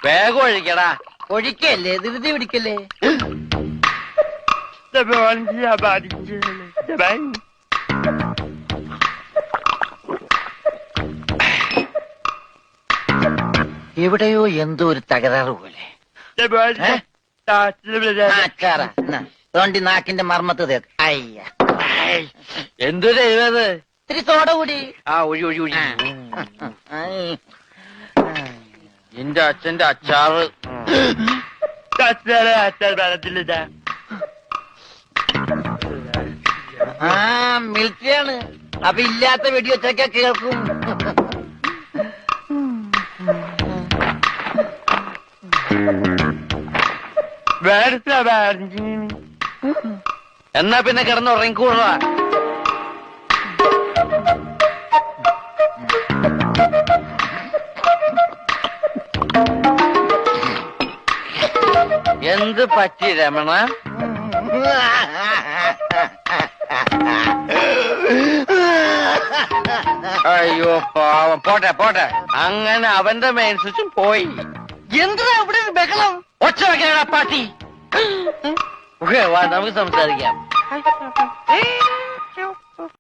വേഗം ഒഴിക്കടാ. ഒഴിക്കല്ലേ, ധൃതി പിടിക്കല്ലേ. എവിടെയോ എന്തോ ഒരു തകരാറ് പോലെ. തോണ്ടി നാക്കിന്റെ മർമ്മത്ത് തേക്ക്. അയ്യ, എന്തൊരു എഴുപത്. ഇത്തിരി സോഡ കൂടി. ആ ഒഴി ഒഴി ഒഴി. എന്റെ അച്ഛന്റെ അച്ചാറ്. ആ മിലിറ്ററിയാണ്. അപ്പൊ ഇല്ലാത്ത വെടിവെച്ചൊക്കെ കേൾക്കും. എന്നാ പിന്നെ കിടന്ന് ഉറങ്ങിക്കൂടാ. എന്ത് പറ്റി രമണ? അയ്യോ പാവം. പോട്ടെ പോട്ടെ. അങ്ങനെ അവന്റെ മെയിൻ സ്വിച്ചും പോയി. എന്തിനാ ഇവിടെ ഒരു ബഹളം? ഒച്ച വെക്കാനാ പാട്ടി. വാ നമുക്ക് സംസാരിക്കാം.